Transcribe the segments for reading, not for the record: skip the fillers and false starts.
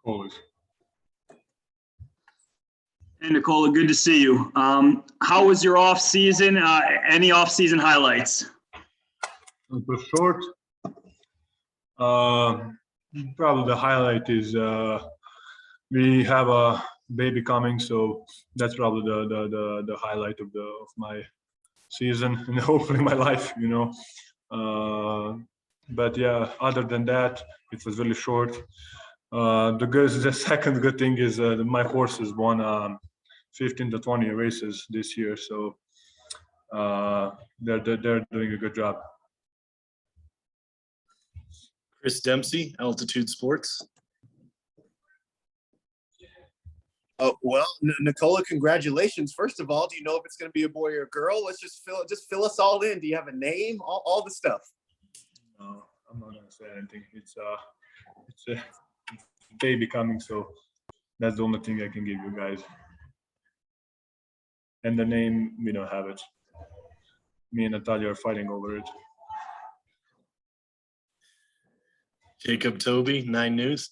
Always. Hey, Nikola, good to see you. How was your off season? Any off season highlights? It was short. Probably the highlight is we have a baby coming, so that's probably the highlight of my season and hopefully my life, But yeah, other than that, it was really short. The second good thing is my horses won 15 to 20 races this year, so they're doing a good job. Chris Dempsey, Altitude Sports. Well, Nikola, congratulations. First of all, do you know if it's going to be a boy or a girl? Let's just fill us all in. Do you have a name? All the stuff. No, I'm not gonna say anything. It's a baby coming, so that's the only thing I can give you guys. And the name, we don't have it. Me and Natalia are fighting over it. Jacob Toby, 9 News.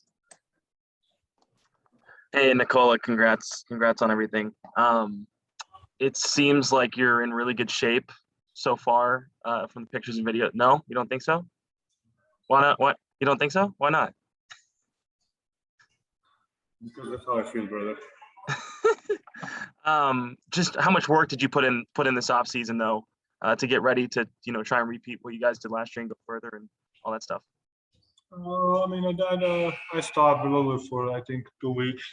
Hey, Nikola, congrats on everything. It seems like you're in really good shape so far from the pictures and video. No, you don't think so? Why not? What? You don't think so? Why not? Because that's how I feel, brother. Just how much work did you put in this off season though to get ready to try and repeat what you guys did last year and go further and all that stuff? I stopped a little bit for I think 2 weeks,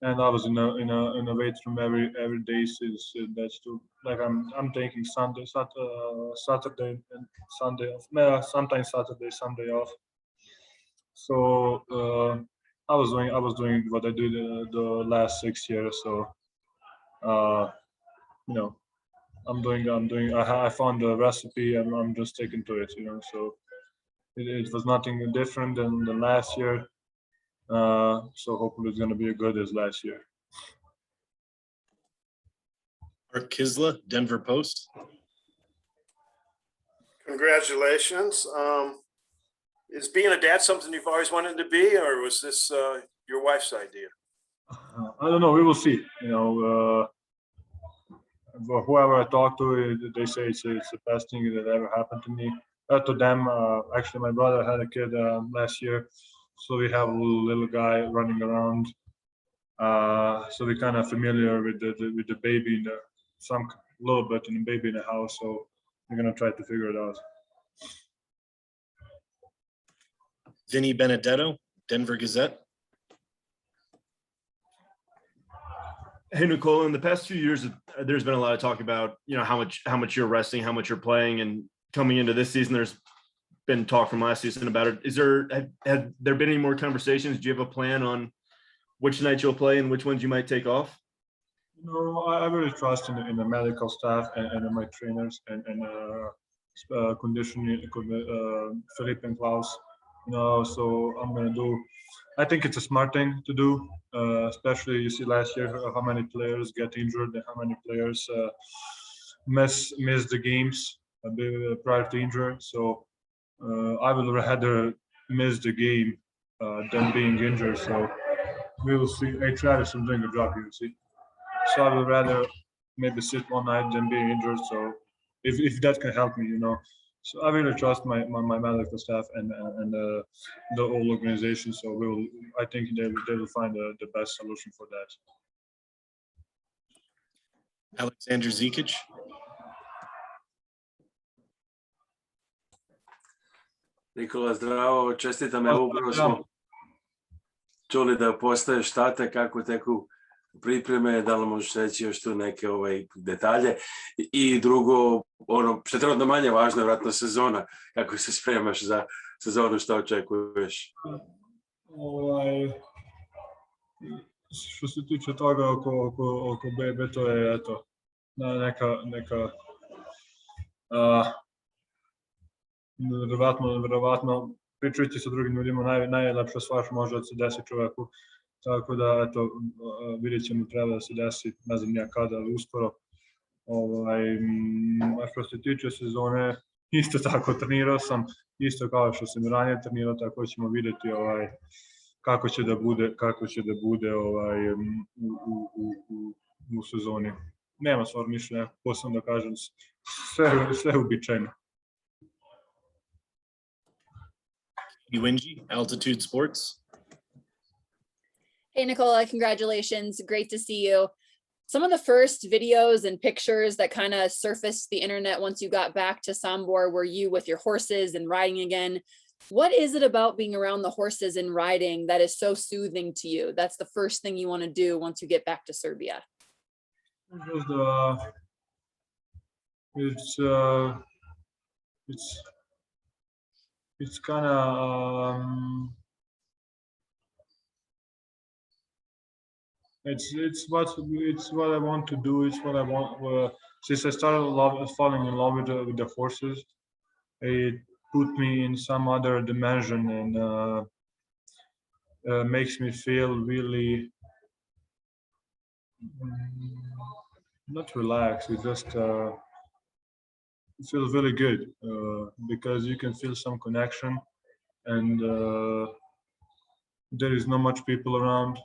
and I was in a weight room every day since that's too. Like I'm taking Saturday and Sunday off. Sometimes Saturday, Sunday off. So I was doing what I did the last 6 years. So I'm doing. I found the recipe and I'm just sticking to it. So. It was nothing different than last year, so hopefully it's going to be as good as last year. Mark Kisla, Denver Post. Congratulations. Is being a dad something you've always wanted to be, or was this your wife's idea? I don't know. We will see. Whoever I talk to, they say it's the best thing that ever happened to me. To them, actually, my brother had a kid last year, so we have a little guy running around. So we're kind of familiar with the baby some little bit in the baby in the house. So we're gonna try to figure it out. Vinny Benedetto, Denver Gazette. Hey, Nikola, in the past few years, there's been a lot of talk about, how much you're resting, how much you're playing, and coming into this season, there's been talk from last season about it. Have there been any more conversations? Do you have a plan on which nights you'll play and which ones you might take off? I really trust in the medical staff and in my trainers and conditioning, Philippe and Klaus. So I'm gonna do. I think it's a smart thing to do, especially you see last year how many players get injured and how many players miss the games prior to injury. So I would rather miss the game than being injured. So we will see. Travis is doing a job here, see. So I would rather maybe sit one night than being injured. So if that can help me, So I really trust my medical staff and the whole organization. So I think they will find the best solution for that. Alexander Zekic. Nikola, zdravo, čestitam. Evo upravo smo čuli da postaješ tata, kako teku pripreme, da li možeš reći još tu neke detalje. I drugo, što je trenutno manje važno, vjerojatno sezona, kako se spremaš za sezonu, što očekuješ? Što se tiče toga oko bebe, to je eto, neka verovatno pričajući sa drugim ljudima najlepša stvar može da se desi čoveku. Tako da, eto, vidjet ćemo, treba da se desi, ne znam ja kada, ali uskoro. A što se tiče sezone, isto tako trenirao sam, isto kao što sam ranije trenirao, tako ćemo vidjeti kako će da bude u sezoni. Nema stvar mišljenja, posebno da kažem, sve uobičajeno. Iwinji, Altitude Sports. Hey, Nikola, congratulations. Great to see you. Some of the first videos and pictures that kind of surfaced the internet once you got back to Sombor were you with your horses and riding again. What is it about being around the horses and riding that is so soothing to you? That's the first thing you want to do once you get back to Serbia. It's kind of it's what I want to do. It's what I want. Since I started falling in love with the horses, it put me in some other dimension and makes me feel really not relaxed. It just it feels really good because you can feel some connection, and there is not much people around,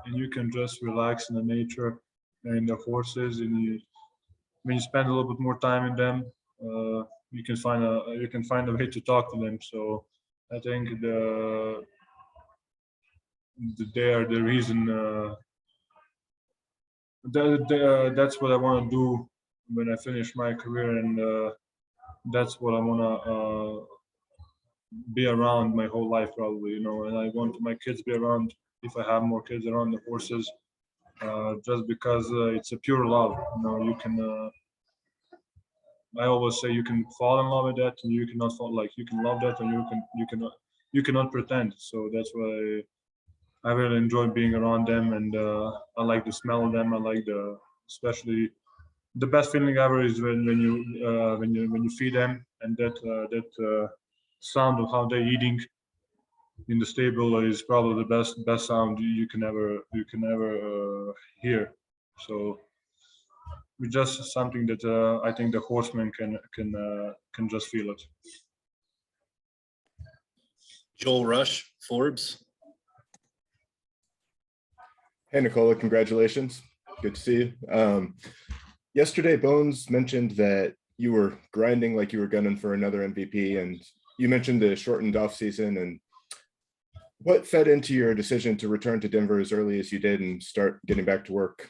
and you can just relax in the nature and the horses. And when you spend a little bit more time in them, you can find a way to talk to them. So I think they are the reason. That's what I want to do when I finish my career, and that's what I want to be around my whole life, probably. And I want my kids be around, if I have more kids, around the horses, just because it's a pure love. You can. I always say you can fall in love with that, and you cannot fall. Like, you can love that, and you cannot pretend. So that's why I really enjoy being around them, and I like the smell of them. I like especially the best feeling ever is when you feed them, and that sound of how they're eating in the stable is probably the best sound you can ever hear. So it's just something that I think the horseman can just feel it. Joel Rush, Forbes. Hey, Nikola, congratulations. Good to see you. Yesterday, Bones mentioned that you were grinding like you were gunning for another MVP, and you mentioned the shortened offseason. And what fed into your decision to return to Denver as early as you did and start getting back to work?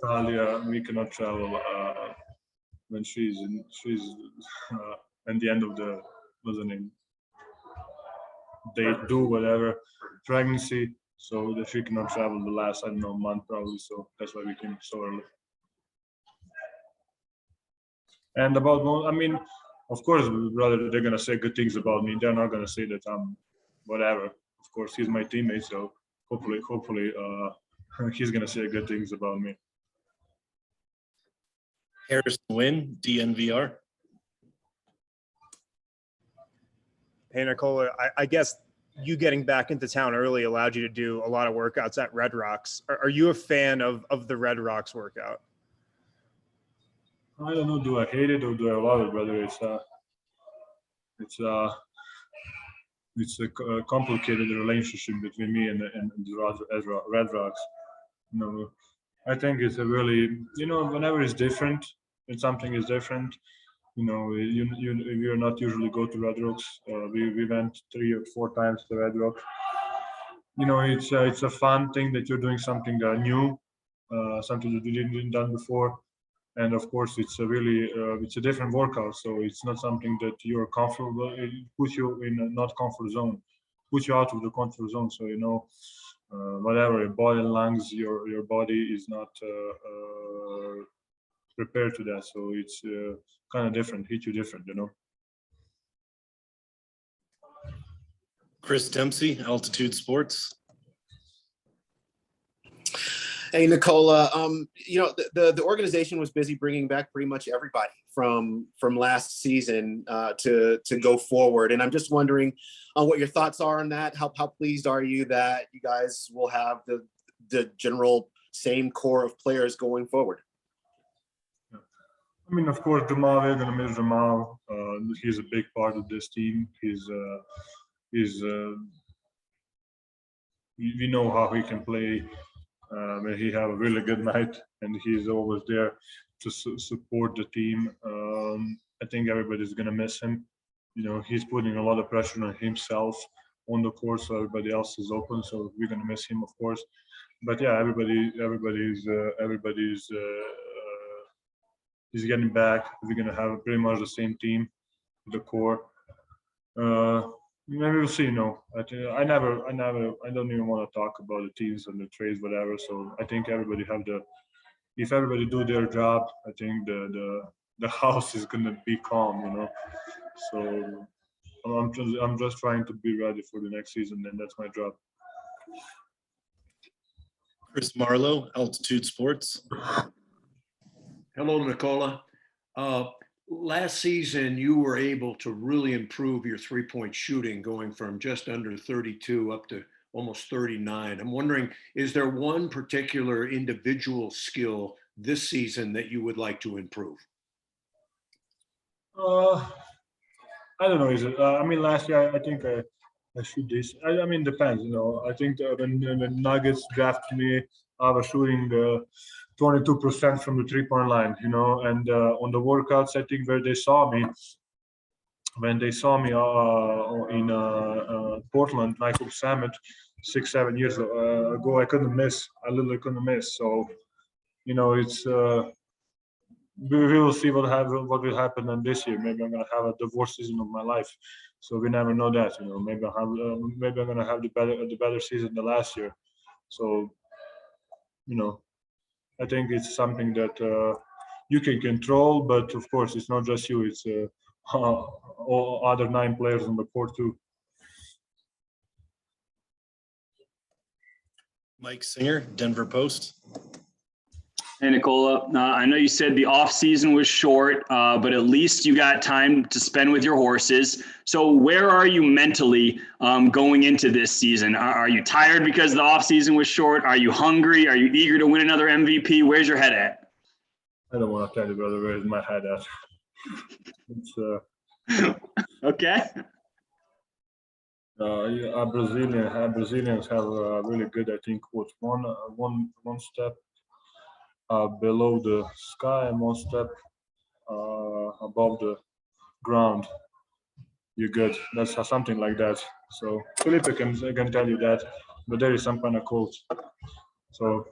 Natalia, we cannot travel when she's at the end of the, what's the name? They do whatever pregnancy, so that she cannot travel the last, I don't know, month probably. So that's why we came so early. And about, I mean, of course, brother, they're gonna say good things about me. They're not gonna say that I'm whatever. Of course, he's my teammate, so hopefully, he's gonna say good things about me. Harrison Wynn, DNVR. Hey, Nikola, I guess you getting back into town early allowed you to do a lot of workouts at Red Rocks. Are you a fan of the Red Rocks workout? I don't know. Do I hate it or do I love it, brother? It's a complicated relationship between me and the Red Rocks. I think it's a really, whenever it's different, when something is different, you're not usually go to Red Rocks. We went 3 or 4 times to Red Rocks. It's a fun thing that you're doing something new, something that you didn't done before. And of course, it's a different workout. So it's not something that you're comfortable. It puts you in a not comfort zone, puts you out of the comfort zone. So whatever, your body and lungs, your body is not prepared to that. So it's kind of different, hit you different, Chris Dempsey, Altitude Sports. Hey, Nikola, the organization was busy bringing back pretty much everybody from last season to go forward. And I'm just wondering what your thoughts are on that. How pleased are you that you guys will have the general same core of players going forward? I mean, of course, Jamal. We're gonna miss Jamal. He's a big part of this team. He's we know how he can play when he have a really good night, and he's always there to support the team. I think everybody's gonna miss him. You know, he's putting a lot of pressure on himself on the court, so everybody else is open. So we're gonna miss him, of course. But yeah, everybody's he's getting back. We're gonna have pretty much the same team, the core. Maybe we'll see. You know, I don't even want to talk about the teams and the trades, whatever. So I think everybody have the. If everybody do their job, I think the house is gonna be calm. You know, so I'm just trying to be ready for the next season, and that's my job. Chris Marlowe, Altitude Sports. Hello, Nikola. Last season, you were able to really improve your three-point shooting, going from just under 32 up to almost 39. I'm wondering, is there one particular individual skill this season that you would like to improve? I don't know. Is it? I mean, last year I think I shoot this. I mean, depends. You know, I think when Nuggets drafted me, I was shooting 22% from the 3-point line. You know, and on the workouts, I think where they saw me, when they saw me in Portland, Nike Summit, 6-7 years ago, I couldn't miss. I literally couldn't miss. So, you know, it's. We will see what will happen in this year. Maybe I'm gonna have the worst season of my life, so we never know that. You know, maybe maybe I'm gonna have the better season than last year. So, you know, I think it's something that you can control, but of course, it's not just you. It's all other 9 players on the court too. Mike Singer, Denver Post. Hey, Nikola, I know you said the off season was short, but at least you got time to spend with your horses. So where are you mentally going into this season? Are you tired because the off season was short? Are you hungry? Are you eager to win another MVP? Where's your head at? I don't want to tell you, brother, where's my head at. It's okay. Yeah, Brazilians have really good, I think, what one step below the sky and one step above the ground. You're good. That's something like that. So Felipe can tell you that, but there is some kind of quote. So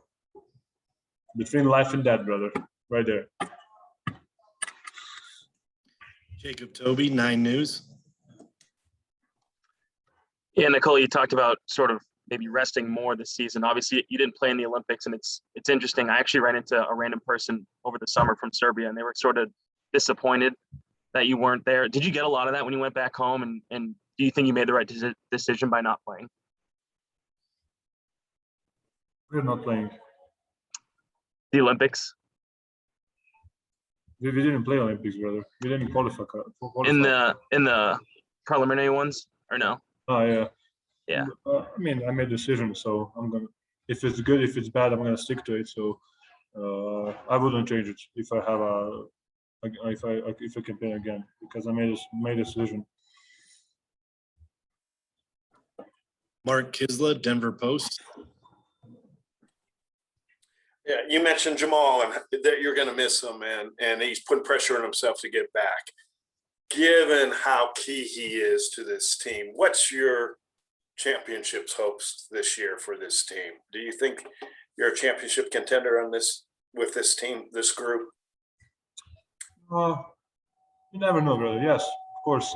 between life and death, brother, right there. Jacob Toby, 9 News. Yeah, Nikola, you talked about sort of maybe resting more this season. Obviously, you didn't play in the Olympics, and it's interesting. I actually ran into a random person over the summer from Serbia, and they were sort of disappointed that you weren't there. Did you get a lot of that when you went back home, and do you think you made the right decision by not playing? We're not playing. The Olympics? We didn't play Olympics, brother. We didn't qualify. In the preliminary ones, or no? Oh yeah. Yeah. I mean, I made a decision, so I'm gonna. If it's good, if it's bad, I'm gonna stick to it. So I wouldn't change it if I have if I can play again, because I made a decision. Mark Kisla, Denver Post. Yeah, you mentioned Jamal and that you're going to miss him, and he's putting pressure on himself to get back. Given how key he is to this team, what's your championships hopes this year for this team? Do you think you're a championship contender on with this team, this group? You never know, brother. Yes, of course.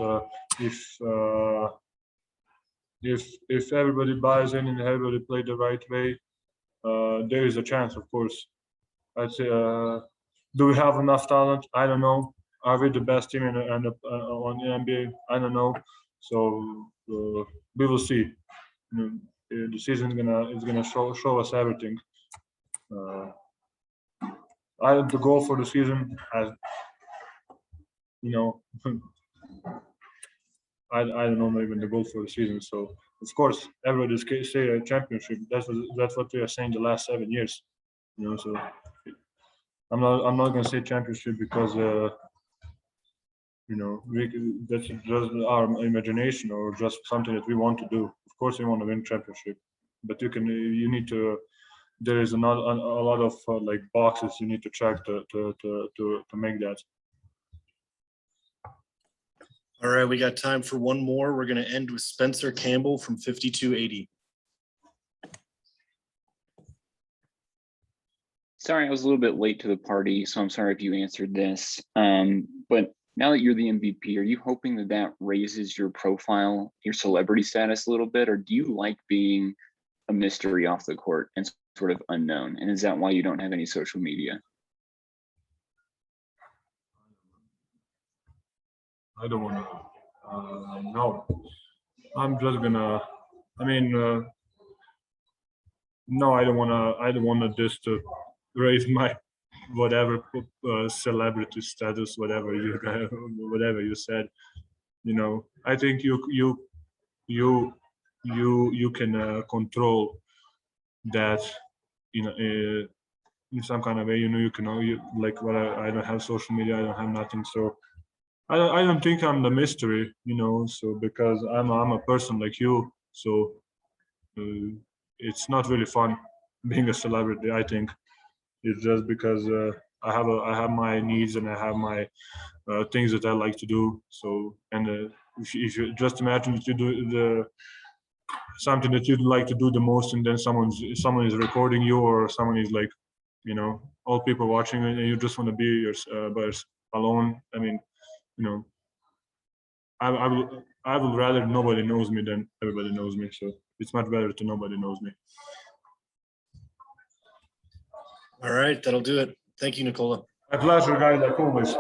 If everybody buys in and everybody play the right way, there is a chance, of course. I'd say, do we have enough talent? I don't know. Are we the best team on the NBA? I don't know. So we will see. The season is gonna show us everything. The goal for the season, as you know, I don't know even the goal for the season. So of course, everybody's say a championship. That's what we are saying the last 7 years. So I'm not gonna say championship because that's just our imagination or just something that we want to do. Of course, we want to win championship, but you need to. There is a lot of like boxes you need to check to make that. All right, we got time for one more. We're going to end with Spencer Campbell from 5280. Sorry, I was a little bit late to the party, so I'm sorry if you answered this. But now that you're the MVP, are you hoping that that raises your profile, your celebrity status a little bit, or do you like being a mystery off the court and sort of unknown? And is that why you don't have any social media? I don't want to. No, I'm just gonna. I mean, no, I don't want to. I don't want to just raise my whatever celebrity status, whatever you said. I think you can control that in some kind of way. You can like I don't have social media. I don't have nothing, so. I don't think I'm the mystery, so because I'm a person like you, so it's not really fun being a celebrity. I think it's just because I have my needs and I have my things that I like to do. So and if you just imagine that you do something that you'd like to do the most, and then someone is recording you, or someone is like, all people watching, and you just want to be alone. I mean. I would rather nobody knows me than everybody knows me. So it's much better to nobody knows me. All right, that'll do it. Thank you, Nikola. My pleasure, guys, like always.